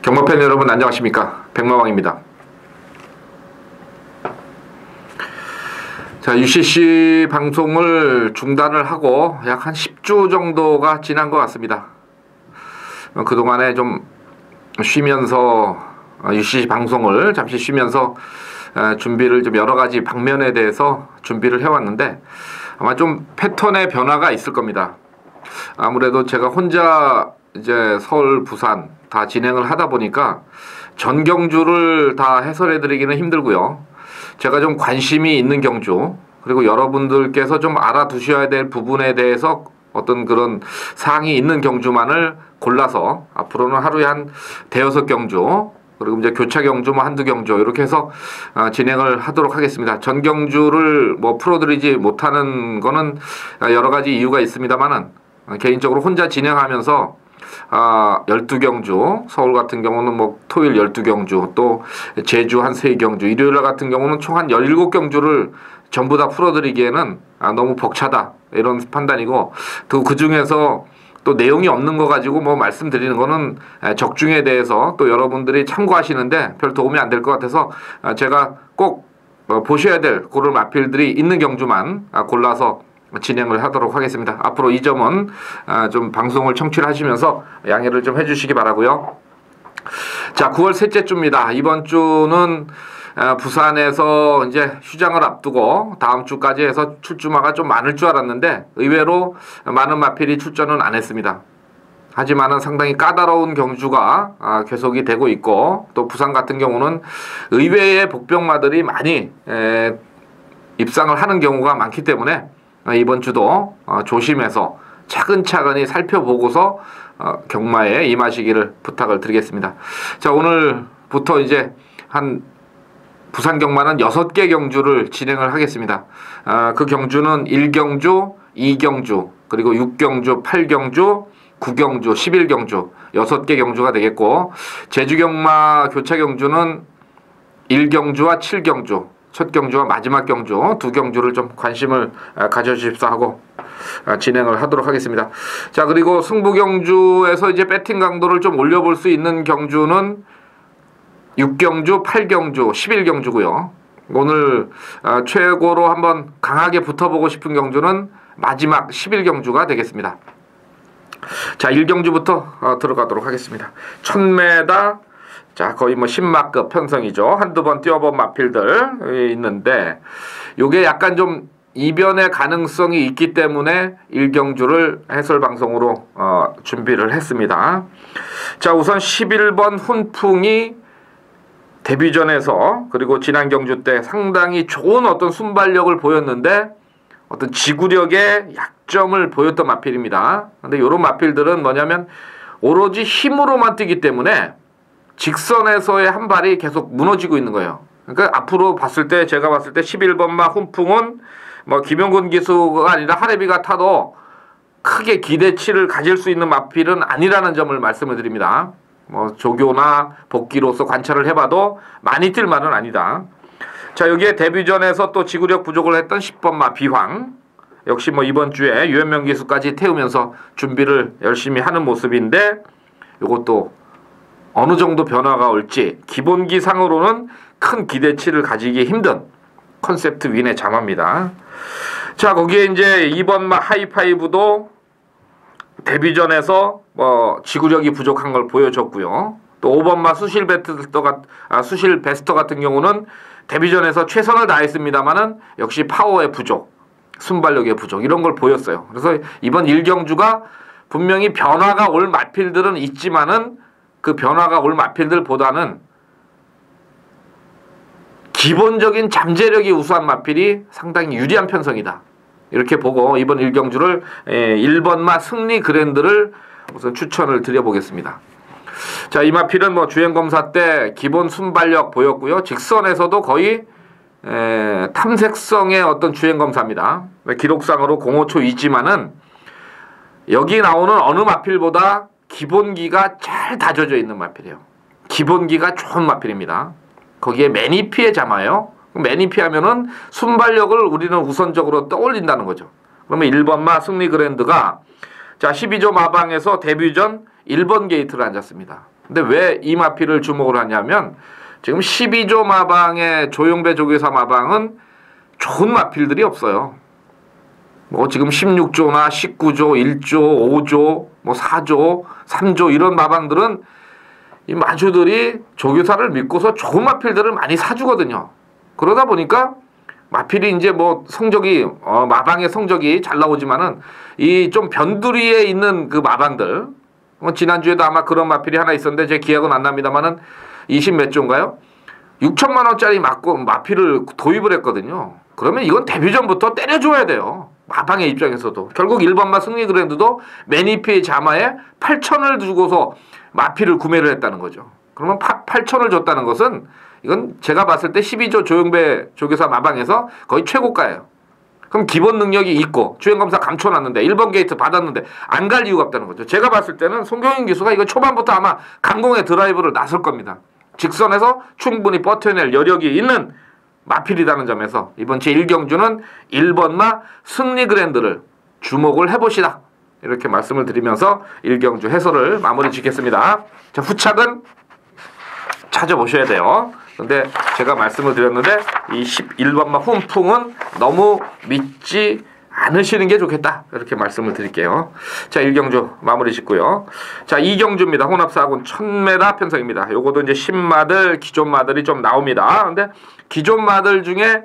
경마팬 여러분 안녕하십니까, 백마왕입니다. 자, UCC 방송을 중단을 하고 약 한 10주 정도가 지난 것 같습니다. 그동안에 좀 쉬면서 UCC 방송을 잠시 쉬면서 준비를 좀 여러 가지 방면에 대해서 준비를 해왔는데 아마 좀 패턴의 변화가 있을 겁니다. 아무래도 제가 혼자 이제 서울, 부산 다 진행을 하다 보니까 전 경주를 다 해설해 드리기는 힘들고요. 제가 좀 관심이 있는 경주, 그리고 여러분들께서 좀 알아두셔야 될 부분에 대해서 어떤 그런 사항이 있는 경주만을 골라서 앞으로는 하루에 한 대여섯 경주, 그리고 이제 교차 경주 뭐 한두 경주 이렇게 해서 진행을 하도록 하겠습니다. 전 경주를 뭐 풀어드리지 못하는 거는 여러 가지 이유가 있습니다만은 개인적으로 혼자 진행하면서 12경주, 서울 같은 경우는 뭐 토요일 12경주, 또 제주 한 3경주, 일요일 같은 경우는 총 한 17경주를 전부 다 풀어드리기에는 너무 벅차다, 이런 판단이고, 또 그 중에서 또 내용이 없는 거 가지고 뭐 말씀드리는 거는 적중에 대해서 또 여러분들이 참고하시는데 별 도움이 안 될 것 같아서 제가 꼭 보셔야 될 그런 마필들이 있는 경주만 골라서 진행을 하도록 하겠습니다. 앞으로 이 점은 좀 방송을 청취를 하시면서 양해를 좀 해주시기 바라고요. 자, 9월 셋째 주입니다. 이번 주는 부산에서 이제 휴장을 앞두고 다음 주까지 해서 출주마가 좀 많을 줄 알았는데 의외로 많은 마필이 출전은 안 했습니다. 하지만은 상당히 까다로운 경주가 계속이 되고 있고, 또 부산 같은 경우는 의외의 복병마들이 많이 입상을 하는 경우가 많기 때문에 이번 주도 조심해서 차근차근히 살펴보고서 경마에 임하시기를 부탁을 드리겠습니다. 자, 오늘부터 이제 한 부산 경마는 6개 경주를 진행을 하겠습니다. 그 경주는 1경주, 2경주, 그리고 6경주, 8경주, 9경주, 11경주 6개 경주가 되겠고, 제주 경마 교차 경주는 1경주와 7경주, 첫 경주와 마지막 경주 두 경주를 좀 관심을 가져주십사 하고 진행을 하도록 하겠습니다. 자, 그리고 승부 경주에서 이제 배팅 강도를 좀 올려볼 수 있는 경주는 6경주, 8경주, 11경주고요. 오늘 최고로 한번 강하게 붙어보고 싶은 경주는 마지막 11경주가 되겠습니다. 자, 1경주부터 들어가도록 하겠습니다. 1000m, 자, 거의 뭐 10마급 편성이죠. 한두 번 뛰어본 마필들 있는데, 요게 약간 좀 이변의 가능성이 있기 때문에 1경주를 해설 방송으로 준비를 했습니다. 자, 우선 11번 훈풍이 데뷔전에서, 그리고 지난 경주 때 상당히 좋은 어떤 순발력을 보였는데 어떤 지구력의 약점을 보였던 마필입니다. 근데 요런 마필들은 뭐냐면 오로지 힘으로만 뛰기 때문에 직선에서의 한 발이 계속 무너지고 있는 거예요. 그러니까 앞으로 봤을 때, 제가 봤을 때 11번마 훈풍은 뭐 김영곤 기수가 아니라 하레비가 타도 크게 기대치를 가질 수 있는 마필은 아니라는 점을 말씀을 드립니다. 뭐 조교나 복귀로서 관찰을 해봐도 많이 뛸 말은 아니다. 자, 여기에 데뷔전에서 또 지구력 부족을 했던 10번마 비황, 역시 뭐 이번 주에 유현명 기수까지 태우면서 준비를 열심히 하는 모습인데, 이것도 어느 정도 변화가 올지 기본기상으로는 큰 기대치를 가지기 힘든 컨셉트 윈의 자마입니다. 자, 거기에 이제 2번마 하이파이브도 데뷔전에서 뭐 지구력이 부족한 걸 보여줬고요. 또 5번마 수실 베스터 같은 경우는 데뷔전에서 최선을 다했습니다만은 역시 파워의 부족, 순발력의 부족, 이런 걸 보였어요. 그래서 이번 1경주가 분명히 변화가 올 마필들은 있지만은 그 변화가 올 마필들보다는 기본적인 잠재력이 우수한 마필이 상당히 유리한 편성이다, 이렇게 보고 이번 1경주를 1번마 승리 그랜드를 우선 추천을 드려보겠습니다. 자, 이 마필은 뭐 주행검사 때 기본 순발력 보였고요. 직선에서도 거의 탐색성의 어떤 주행검사입니다. 기록상으로 05초이지만은 여기 나오는 어느 마필보다 기본기가 잘 다져져 있는 마필이에요. 기본기가 좋은 마필입니다. 거기에 매니피의 자마예요. 매니피 하면은 순발력을 우리는 우선적으로 떠올린다는 거죠. 그러면 1번마 승리 그랜드가 자 12조 마방에서 데뷔전 1번 게이트를 앉았습니다. 근데 왜 이 마필을 주목을 하냐면 지금 12조 마방의 조용배 조교사 마방은 좋은 마필들이 없어요. 뭐 지금 16조나 19조, 1조, 5조, 뭐 4조, 3조 이런 마방들은 이 마주들이 조교사를 믿고서 좋은 마필들을 많이 사주거든요. 그러다 보니까 마필이 이제 뭐 성적이 마방의 성적이 잘 나오지만은 이 좀 변두리에 있는 그 마방들 지난주에도 아마 그런 마필이 하나 있었는데 제 기억은 안 납니다만은 20 몇 조인가요? 6천만 원짜리 마필을 도입을 했거든요. 그러면 이건 데뷔전부터 때려줘야 돼요. 마방의 입장에서도. 결국 1번마 승리 그랜드도 매니피의 자마에 8천을 주고서 마필을 구매를 했다는 거죠. 그러면 8천을 줬다는 것은 이건 제가 봤을 때 12조 조용배 조교사 마방에서 거의 최고가예요. 그럼 기본 능력이 있고 주행검사 감춰놨는데 1번 게이트 받았는데 안 갈 이유가 없다는 거죠. 제가 봤을 때는 송경인 기수가 이거 초반부터 아마 강공의 드라이브를 나설 겁니다. 직선에서 충분히 버텨낼 여력이 있는 마필이라는 점에서 이번 제1경주는 1번마 승리 그랜드를 주목을 해보시다. 이렇게 말씀을 드리면서 1경주 해설을 마무리 짓겠습니다. 자, 후착은 찾아보셔야 돼요. 근데 제가 말씀을 드렸는데 이 11번마 훈풍은 너무 믿지 않으시는 게 좋겠다. 이렇게 말씀을 드릴게요. 자, 1경주 마무리 짓고요. 자, 2경주입니다. 혼합사군 1000m 편성입니다. 요것도 이제 10마들, 기존 마들이 좀 나옵니다. 근데 기존 마들 중에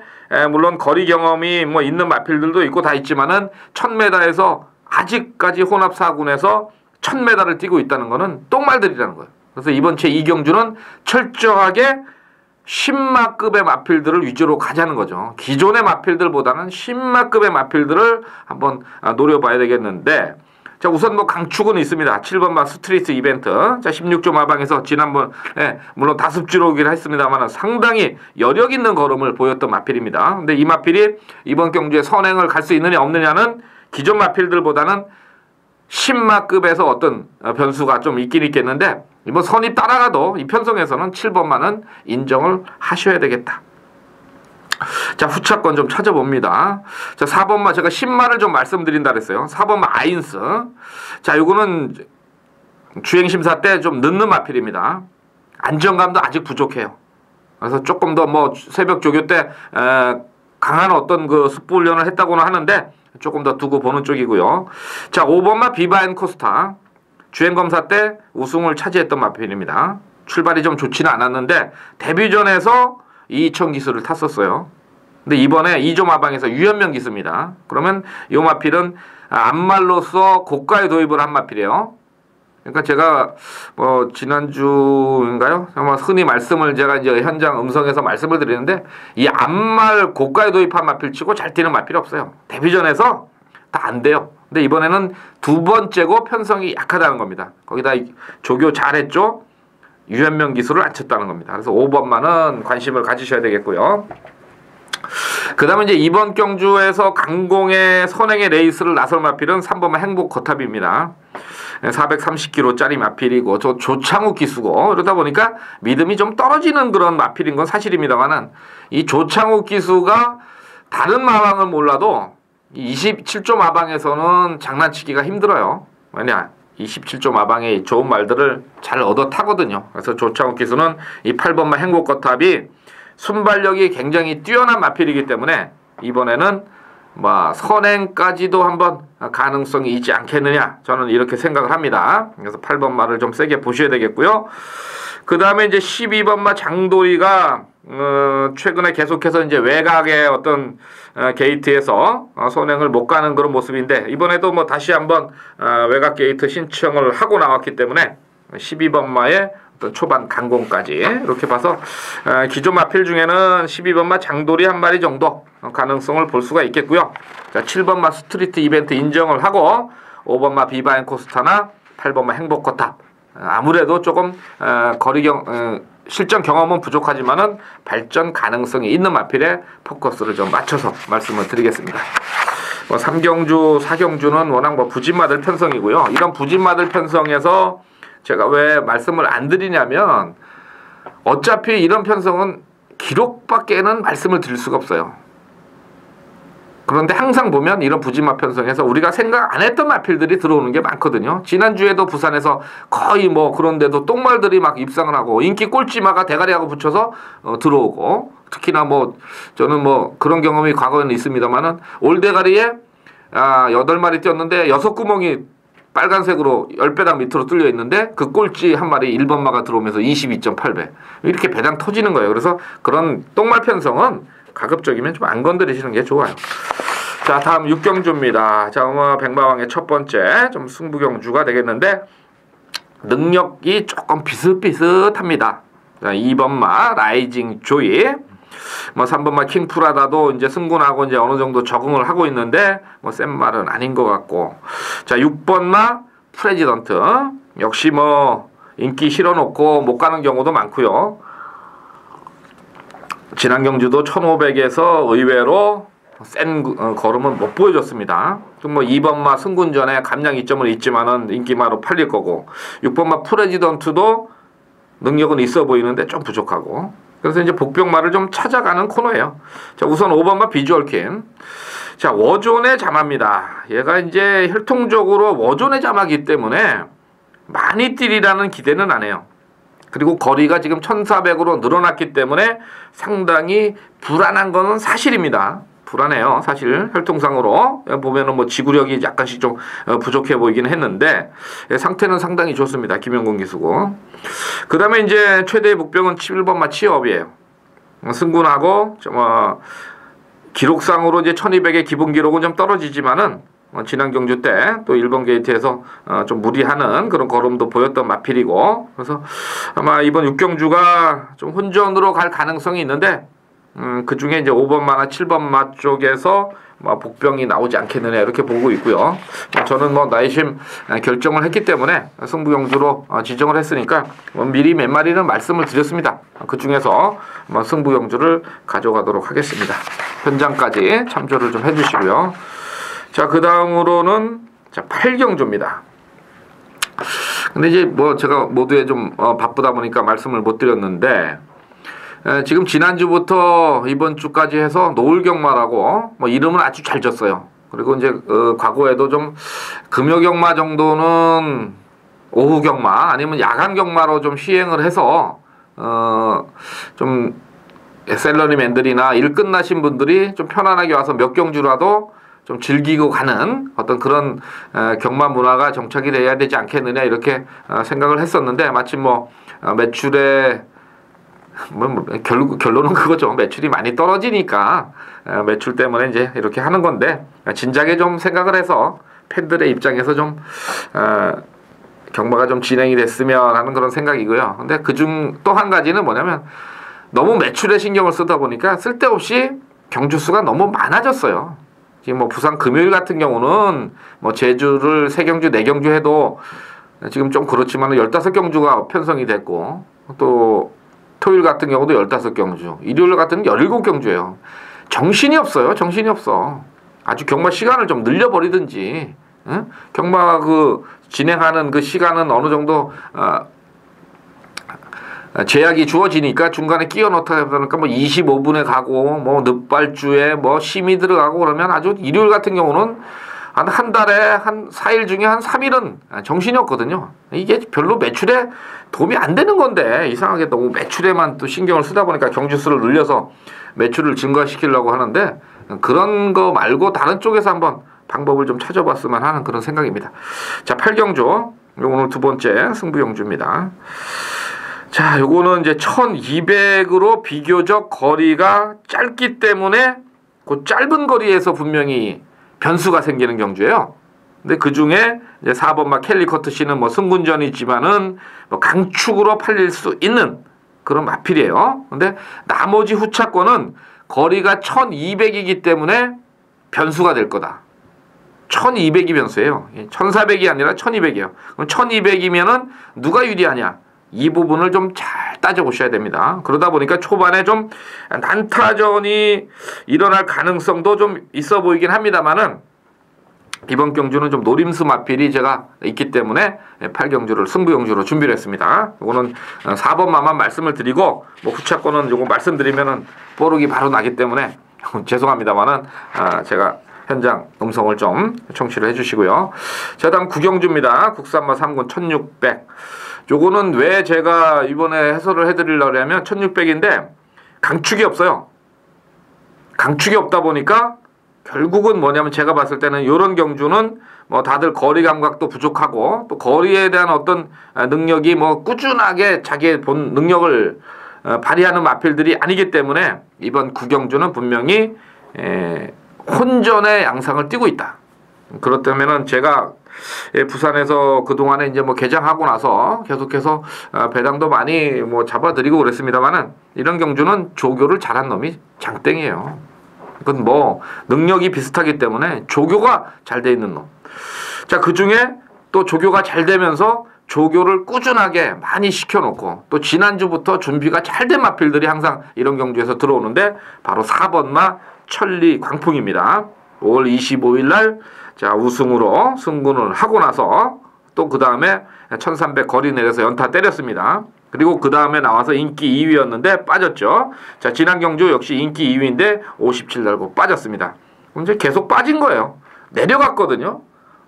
물론 거리 경험이 뭐 있는 마필들도 있고 다 있지만은 1000m에서 아직까지 혼합사군에서 1000m를 뛰고 있다는 거는 똥말들이라는 거예요. 그래서 이번 제2경주는 철저하게 10마급의 마필들을 위주로 가자는 거죠. 기존의 마필들보다는 10마급의 마필들을 한번 노려봐야 되겠는데, 자, 우선 뭐 강축은 있습니다. 7번마 스트리트 이벤트. 자, 16조 마방에서 지난번 물론 다습지로긴 했습니다만 상당히 여력 있는 걸음을 보였던 마필입니다. 근데 이 마필이 이번 경주에 선행을 갈 수 있느냐 없느냐는 기존 마필들보다는 10마급에서 어떤 변수가 좀 있긴 있겠는데 이번 선입 따라가도 이 편성에서는 7번만은 인정을 하셔야 되겠다. 자, 후차권 좀 찾아봅니다. 자, 4번마 제가 10마를 좀 말씀드린다 그랬어요. 4번마 아인스. 자, 요거는 주행심사 때 좀 늦는 마필입니다. 안정감도 아직 부족해요. 그래서 조금 더 뭐 새벽 조교 때 강한 어떤 그 습부 훈련을 했다고는 하는데 조금 더 두고 보는 쪽이고요. 자, 5번마 비바앤 코스타. 주행검사 때 우승을 차지했던 마필입니다. 출발이 좀 좋지는 않았는데 데뷔전에서 2000 기수를 탔었어요. 근데 이번에 2조 마방에서 유현명 기수입니다. 그러면 이 마필은 암말로서 고가에 도입을 한 마필이에요. 그러니까 제가 뭐 지난주인가요? 아마 흔히 말씀을 제가 이제 현장 음성에서 말씀을 드리는데 이 암말 고가에 도입한 마필치고 잘 뛰는 마필이 없어요. 데뷔전에서 다 안 돼요. 근데 이번에는 두 번째고 편성이 약하다는 겁니다. 거기다 조교 잘했죠? 유현명 기수를 안 쳤다는 겁니다. 그래서 5번만은 관심을 가지셔야 되겠고요. 그 다음에 이제 이번 경주에서 강공의 선행의 레이스를 나설 마필은 3번만 행복 거탑입니다. 430kg짜리 마필이고 조창욱 기수고 그러다 보니까 믿음이 좀 떨어지는 그런 마필인 건 사실입니다만은 이 조창욱 기수가 다른 마방은 몰라도 27조 마방에서는 장난치기가 힘들어요. 왜냐? 27조 마방의 좋은 말들을 잘 얻어 타거든요. 그래서 조창욱 기수는 이 8번마 행복거탑이 순발력이 굉장히 뛰어난 마필이기 때문에 이번에는 뭐 선행까지도 한번 가능성이 있지 않겠느냐 저는 이렇게 생각을 합니다. 그래서 8번마를 좀 세게 보셔야 되겠고요. 그 다음에 이제 12번마 장도리가 최근에 계속해서 이제 외곽의 어떤 게이트에서 선행을 못 가는 그런 모습인데 이번에도 뭐 다시 한번 외곽 게이트 신청을 하고 나왔기 때문에 12번마의 어떤 초반 강공까지 이렇게 봐서 기존 마필 중에는 12번마 장도리 한 마리 정도 가능성을 볼 수가 있겠고요. 자, 7번마 스트리트 이벤트 인정을 하고 5번마 비바앤 코스타나 8번마 행복거탑 아무래도 조금 실전 경험은 부족하지만은 발전 가능성이 있는 마필에 포커스를 좀 맞춰서 말씀을 드리겠습니다. 3경주, 4경주는 워낙 뭐 부진마들 편성이고요. 이런 부진마들 편성에서 제가 왜 말씀을 안 드리냐면 어차피 이런 편성은 기록밖에는 말씀을 드릴 수가 없어요. 그런데 항상 보면 이런 부지마 편성에서 우리가 생각 안 했던 마필들이 들어오는 게 많거든요. 지난주에도 부산에서 거의 뭐 그런데도 똥말들이 막 입상을 하고 인기 꼴찌마가 대가리하고 붙여서 들어오고, 특히나 뭐 저는 뭐 그런 경험이 과거에는 있습니다만은 올대가리에 8마리 뛰었는데 6구멍이 빨간색으로 10배당 밑으로 뚫려 있는데 그 꼴찌 한 마리 1번마가 들어오면서 22.8배. 이렇게 배당 터지는 거예요. 그래서 그런 똥말 편성은 가급적이면 좀 안 건드리시는 게 좋아요. 자, 다음 6경주입니다. 자, 백마왕의 첫 번째 좀 승부경주가 되겠는데 능력이 조금 비슷비슷합니다. 자, 2번마 라이징 조이, 뭐 3번마 킹프라다도 이제 승군하고 이제 어느 정도 적응을 하고 있는데 뭐 센 말은 아닌 것 같고, 자 6번마 프레지던트 역시 뭐 인기 실어놓고 못 가는 경우도 많고요. 지난 경주도 1500에서 의외로 센 걸음은 못 보여줬습니다. 뭐 2번마 승군전에 감량 이점은 있지만은 인기마로 팔릴 거고, 6번마 프레지던트도 능력은 있어 보이는데 좀 부족하고, 그래서 이제 복병마를 좀 찾아가는 코너예요. 자, 우선 5번마 비주얼킴. 자, 워존의 자마입니다. 얘가 이제 혈통적으로 워존의 자마이기 때문에 많이 뛰리라는 기대는 안 해요. 그리고 거리가 지금 1400으로 늘어났기 때문에 상당히 불안한 거는 사실입니다. 불안해요. 사실 혈통상으로 보면은 뭐 지구력이 약간씩 좀 부족해 보이긴 했는데 상태는 상당히 좋습니다. 김영곤 기수고. 그 다음에 이제 최대의 복병은 11번마 치업이에요. 승군하고 기록상으로 이제 1200의 기본 기록은 좀 떨어지지만은 지난 경주 때 또 1번 게이트에서 좀 무리하는 그런 걸음도 보였던 마필이고, 그래서 아마 이번 6경주가 좀 혼전으로 갈 가능성이 있는데 그 중에 이제 5번마나 7번마 쪽에서 복병이 나오지 않겠느냐 이렇게 보고 있고요. 저는 뭐 나이심 결정을 했기 때문에 승부경주로 지정을 했으니까 미리 몇 마리는 말씀을 드렸습니다. 그 중에서 승부경주를 가져가도록 하겠습니다. 현장까지 참조를 좀 해주시고요. 자, 그 다음으로는 8경주입니다. 근데 이제 뭐 제가 모두에 좀 바쁘다 보니까 말씀을 못 드렸는데, 지금 지난주부터 이번 주까지 해서 노을경마라고 뭐 이름은 아주 잘 졌어요. 그리고 이제 과거에도 좀 금요경마 정도는 오후경마 아니면 야간경마로 좀 시행을 해서 좀 셀러리맨들이나 일 끝나신 분들이 좀 편안하게 와서 몇 경주라도 좀 즐기고 가는 어떤 그런 경마 문화가 정착이 돼야 되지 않겠느냐 이렇게 생각을 했었는데, 마침 뭐 매출에 결론은 그거죠. 매출이 많이 떨어지니까 매출 때문에 이제 이렇게 하는 건데, 진작에 좀 생각을 해서 팬들의 입장에서 좀 경마가 좀 진행이 됐으면 하는 그런 생각이고요. 근데 그중 또 한 가지는 뭐냐면 너무 매출에 신경을 쓰다 보니까 쓸데없이 경주 수가 너무 많아졌어요. 지금 뭐 부산 금요일 같은 경우는 뭐 제주를 3경주 4경주 해도 지금 좀 그렇지만 15경주가 편성이 됐고, 또 토요일 같은 경우도 15경주, 일요일 같은 경우는 17경주예요. 정신이 없어요. 정신이 없어. 아주 경마 시간을 좀 늘려버리든지, 응? 경마 진행하는 그 시간은 어느 정도 제약이 주어지니까 중간에 끼워 넣다 보니까 뭐 25분에 가고 뭐 늦발주에 뭐 심이 들어가고 그러면 아주 일요일 같은 경우는 한 달에 한 4일 중에 한 3일은 정신이 없거든요. 이게 별로 매출에 도움이 안 되는 건데 이상하게 너무 매출에만 또 신경을 쓰다 보니까 경주수를 늘려서 매출을 증가시키려고 하는데, 그런 거 말고 다른 쪽에서 한번 방법을 좀 찾아봤으면 하는 그런 생각입니다. 자, 8경주 오늘 두 번째 승부경주입니다. 자, 요거는 이제 1200으로 비교적 거리가 짧기 때문에 그 짧은 거리에서 분명히 변수가 생기는 경주예요. 근데 그 중에 이제 4번마 캘리커트 씨는 뭐 승군전이지만은 뭐 강축으로 팔릴 수 있는 그런 마필이에요. 근데 나머지 후차권은 거리가 1200이기 때문에 변수가 될 거다. 1200이 변수예요. 1400이 아니라 1200이에요. 그럼 1200이면은 누가 유리하냐? 이 부분을 좀 잘 따져보셔야 됩니다. 그러다 보니까 초반에 좀 난타전이 일어날 가능성도 좀 있어 보이긴 합니다만은, 이번 경주는 좀 노림수 마필이 제가 있기 때문에 8경주를 승부경주로 준비를 했습니다. 이거는 4번마만 말씀을 드리고, 뭐 후차권은 요거 말씀드리면은 뽀록이 바로 나기 때문에 죄송합니다만은 제가 현장 음성을 좀 청취를 해주시고요. 자, 다음 구경주입니다. 국산마 3군 1600. 요거는 왜 제가 이번에 해설을 해드리려고 하면 1600인데 강축이 없어요. 강축이 없다 보니까 결국은 뭐냐면 제가 봤을 때는 요런 경주는 뭐 다들 거리 감각도 부족하고 또 거리에 대한 어떤 능력이 뭐 꾸준하게 자기의 본 능력을 발휘하는 마필들이 아니기 때문에 이번 구경주는 분명히 혼전의 양상을 띠고 있다. 그렇다면은 제가 부산에서 그동안에 이제 뭐 개장하고 나서 계속해서 배당도 많이 뭐 잡아드리고 그랬습니다만은 이런 경주는 조교를 잘한 놈이 장땡이에요. 그건 뭐 능력이 비슷하기 때문에 조교가 잘 돼 있는 놈. 자, 그 중에 또 조교가 잘 되면서 조교를 꾸준하게 많이 시켜놓고 또 지난주부터 준비가 잘 된 마필들이 항상 이런 경주에서 들어오는데 바로 4번마 천리 광풍입니다. 5월 25일 날 자, 우승으로 승군을 하고 나서 또 그 다음에 1300 거리 내려서 연타 때렸습니다. 그리고 그 다음에 나와서 인기 2위였는데 빠졌죠. 자, 지난 경주 역시 인기 2위인데 57 달고 빠졌습니다. 이제 계속 빠진 거예요. 내려갔거든요.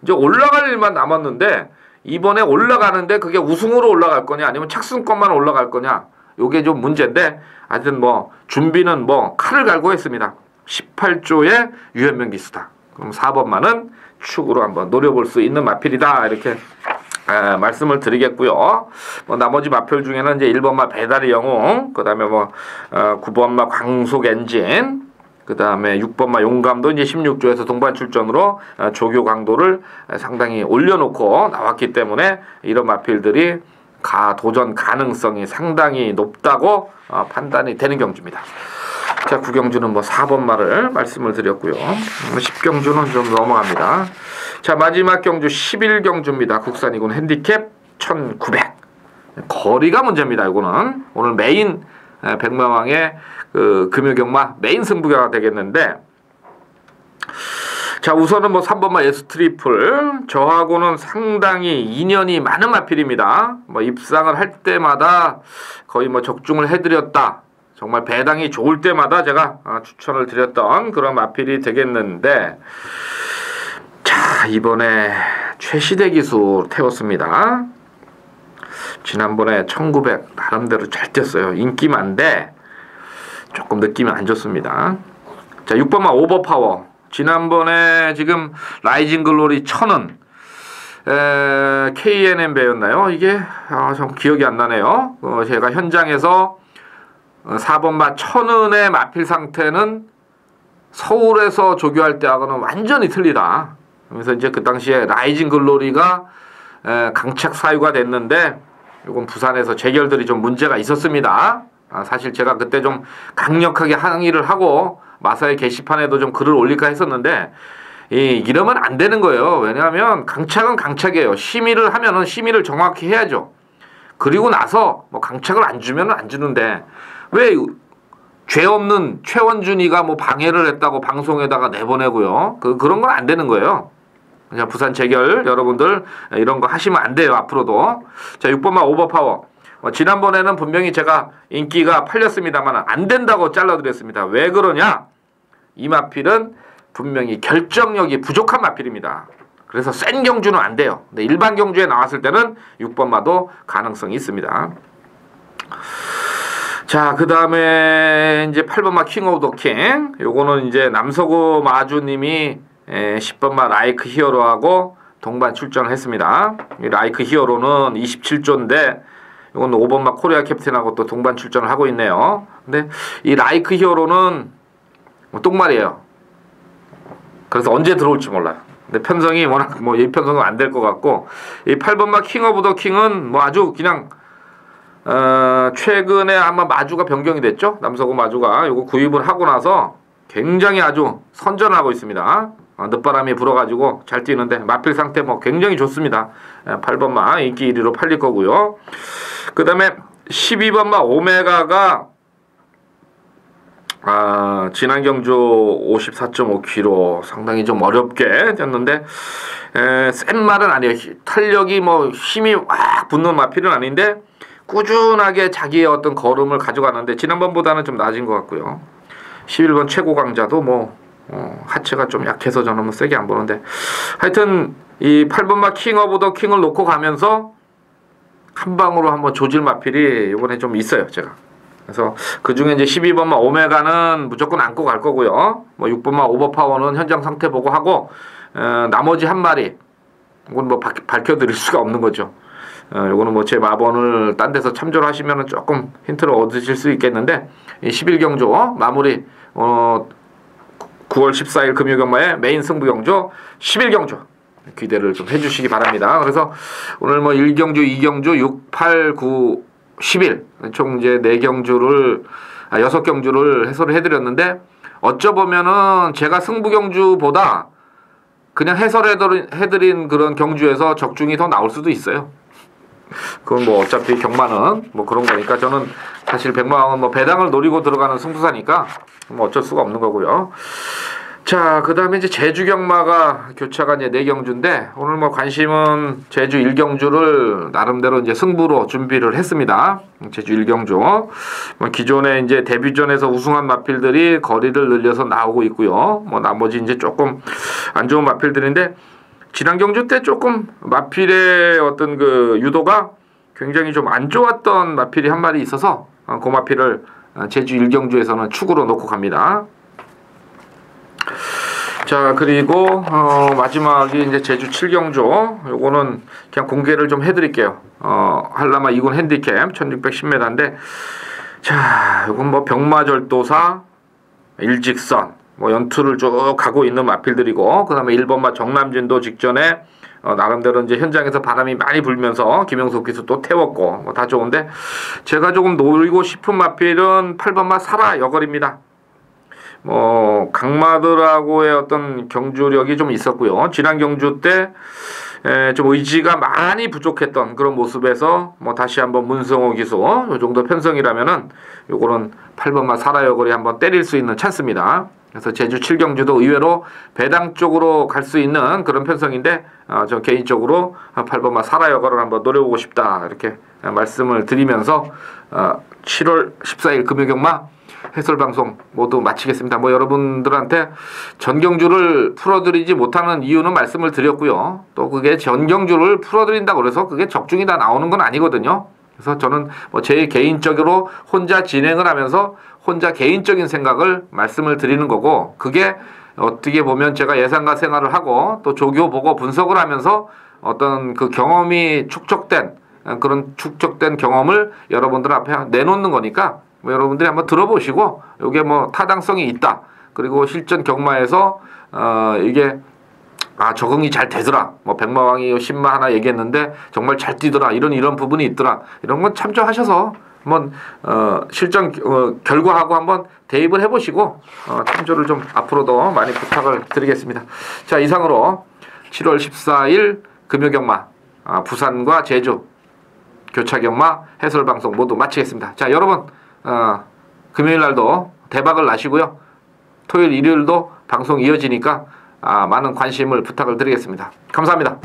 이제 올라갈 일만 남았는데 이번에 올라가는데 그게 우승으로 올라갈 거냐 아니면 착순권만 올라갈 거냐 요게 좀 문제인데 하여튼 뭐 준비는 뭐 칼을 갈고 했습니다. 18조의 유현명 기수다. 그럼 4번만은 축으로 한번 노려볼 수 있는 마필이다 이렇게 말씀을 드리겠고요. 뭐 나머지 마필 중에는 이제 1번마 배다리 영웅, 그 다음에 뭐 9번마 광속 엔진, 그 다음에 6번마 용감도 이제 16조에서 동반 출전으로 조교 강도를 상당히 올려놓고 나왔기 때문에 이런 마필들이 도전 가능성이 상당히 높다고 판단이 되는 경주입니다. 자, 구경주는 뭐 4번마를 말씀을 드렸고요. 10경주는 좀 넘어갑니다. 자, 마지막 경주 11경주입니다. 국산2군 핸디캡 1900. 거리가 문제입니다. 이거는 오늘 메인 백마왕의 그 금요경마 메인 승부가 되겠는데, 자, 우선은 뭐 3번마 예스 트리플 저하고는 상당히 인연이 많은 마필입니다. 뭐 입상을 할 때마다 거의 뭐 적중을 해드렸다. 정말 배당이 좋을 때마다 제가 추천을 드렸던 그런 마필이 되겠는데, 자, 이번에 최시대 기수 태웠습니다. 지난번에 1900 나름대로 잘 뛰었어요. 인기만데 조금 느낌이 안 좋습니다. 자, 6번마 오버파워. 지난번에 지금 라이징 글로리 1000은 KNM 배였나요? 이게 좀 기억이 안 나네요. 제가 현장에서 4번마 1000은의 마필 상태는 서울에서 조교할 때하고는 완전히 틀리다. 그래서 이제 그 당시에 라이징 글로리가 강착 사유가 됐는데 이건 부산에서 재결들이 좀 문제가 있었습니다. 사실 제가 그때 좀 강력하게 항의를 하고 마사의 게시판에도 좀 글을 올릴까 했었는데 이러면 안 되는 거예요. 왜냐하면 강착은 강착이에요. 심의를 하면은 심의를 정확히 해야죠. 그리고 나서 뭐 강착을 안 주면은 안 주는데 왜 죄 없는 최원준이가 뭐 방해를 했다고 방송에다가 내보내고요. 그런 건 안 되는 거예요. 그냥 부산 재결 여러분들 이런 거 하시면 안 돼요. 앞으로도. 자, 6번마 오버파워. 지난번에는 분명히 제가 인기가 팔렸습니다만 안 된다고 잘라드렸습니다. 왜 그러냐? 이 마필은 분명히 결정력이 부족한 마필입니다. 그래서 센 경주는 안 돼요. 근데 일반 경주에 나왔을 때는 6번마도 가능성이 있습니다. 자, 그 다음에 이제 8번마 킹 오브 더 킹. 요거는 이제 남서구 마주님이 10번마 라이크 히어로하고 동반 출전을 했습니다. 이 라이크 히어로는 27조인데 이건 5번마 코리아 캡틴하고 또 동반 출전을 하고 있네요. 근데 이 라이크 히어로는 똥말이에요. 그래서 언제 들어올지 몰라요. 근데 편성이 워낙 뭐 이 편성은 안 될 것 같고, 이 8번마 킹 오브 더 킹은 뭐 아주 그냥 최근에 아마 마주가 변경이 됐죠. 남서구 마주가 요거 구입을 하고 나서 굉장히 아주 선전을 하고 있습니다. 늦바람이 불어가지고 잘 뛰는데 마필 상태 뭐 굉장히 좋습니다. 8번마 인기 1위로 팔릴 거고요. 그 다음에 12번마 오메가가 지난 경주 54.5kg 상당히 좀 어렵게 뛰었는데 센 말은 아니에요. 탄력이 뭐 힘이 확 붙는 마필은 아닌데 꾸준하게 자기의 어떤 걸음을 가져가는데 지난번보다는 좀 낮은 것 같고요. 11번 최고 강자도 뭐 하체가 좀 약해서 저는 뭐 세게 안 보는데, 하여튼 이 8번마 킹 오브 더 킹을 놓고 가면서 한 방으로 한번 조질 마필이 이번에 좀 있어요, 제가. 그래서 그 중에 이제 12번마 오메가는 무조건 안고 갈 거고요. 뭐 6번마 오버파워는 현장 상태 보고 하고, 나머지 한 마리 이건 뭐 밝혀드릴 수가 없는 거죠. 요거는 뭐 제 마번을 딴 데서 참조를 하시면은 조금 힌트를 얻으실 수 있겠는데, 이 11경조 마무리 9월 14일 금요경마의 메인 승부경조 11경조 기대를 좀 해주시기 바랍니다. 그래서 오늘 뭐 1경주, 2경주, 6, 8, 9, 11 총 이제 6경주를 해설을 해드렸는데, 어쩌보면은 제가 승부경주보다 그냥 해설해드린 그런 경주에서 적중이 더 나올 수도 있어요. 그건 뭐 어차피 경마는 뭐 그런 거니까, 저는 사실 백마왕은 뭐 배당을 노리고 들어가는 승부사니까 뭐 어쩔 수가 없는 거고요. 자, 그 다음에 이제 제주 경마가 교차가 이제 4경주인데, 오늘 뭐 관심은 제주 1경주를 나름대로 이제 승부로 준비를 했습니다. 제주 1경주. 뭐 기존에 이제 데뷔전에서 우승한 마필들이 거리를 늘려서 나오고 있고요. 뭐 나머지 이제 조금 안 좋은 마필들인데, 지난 경주 때 조금 마필의 어떤 그 유도가 굉장히 좀 안 좋았던 마필이 한 마리 있어서 그 마필을 제주 1경주에서는 축으로 놓고 갑니다. 자, 그리고 마지막이 이제 제주 7경주. 요거는 그냥 공개를 좀 해드릴게요. 한라마 2군 핸디캡 1610m인데, 자, 요건 뭐 병마절도사, 일직선, 뭐 연투를 쭉 가고 있는 마필들이고, 그 다음에 1번마 정남진도 직전에 나름대로 이제 현장에서 바람이 많이 불면서 김영석 기수 또 태웠고, 뭐 다 좋은데, 제가 조금 노리고 싶은 마필은 8번마 사라 여걸입니다. 뭐 강마들하고의 어떤 경주력이 좀 있었고요. 지난 경주 때 좀 의지가 많이 부족했던 그런 모습에서 뭐 다시 한번 문성호 기수 요 정도 편성이라면은 요거는 8번마 사라여걸이 한번 때릴 수 있는 찬스입니다. 그래서 제주 7경주도 의외로 배당 쪽으로 갈 수 있는 그런 편성인데, 저 개인적으로 8번마 사라여걸을 한번 노려보고 싶다, 이렇게 말씀을 드리면서 7월 14일 금요경마 해설방송 모두 마치겠습니다. 뭐 여러분들한테 전경주를 풀어드리지 못하는 이유는 말씀을 드렸고요. 또 그게 전경주를 풀어드린다고 그래서 그게 적중이 다 나오는 건 아니거든요. 그래서 저는 뭐 제 개인적으로 혼자 진행을 하면서 혼자 개인적인 생각을 말씀을 드리는 거고, 그게 어떻게 보면 제가 예상가 생활을 하고 또 조교 보고 분석을 하면서 어떤 그 경험이 그런 축적된 경험을 여러분들 앞에 내놓는 거니까, 뭐 여러분들이 한번 들어보시고 이게 뭐 타당성이 있다, 그리고 실전 경마에서 이게 적응이 잘 되더라, 뭐 백마왕이 신마 하나 얘기했는데 정말 잘 뛰더라, 이런 부분이 있더라, 이런 건 참조하셔서 한번 실전 결과하고 한번 대입을 해보시고 참조를 좀 앞으로도 많이 부탁을 드리겠습니다. 자, 이상으로 7월 14일 금요경마 부산과 제주 교차경마 해설방송 모두 마치겠습니다. 자, 여러분 금요일 날도 대박을 나시고요. 토요일 일요일도 방송 이어지니까 많은 관심을 부탁을 드리겠습니다. 감사합니다.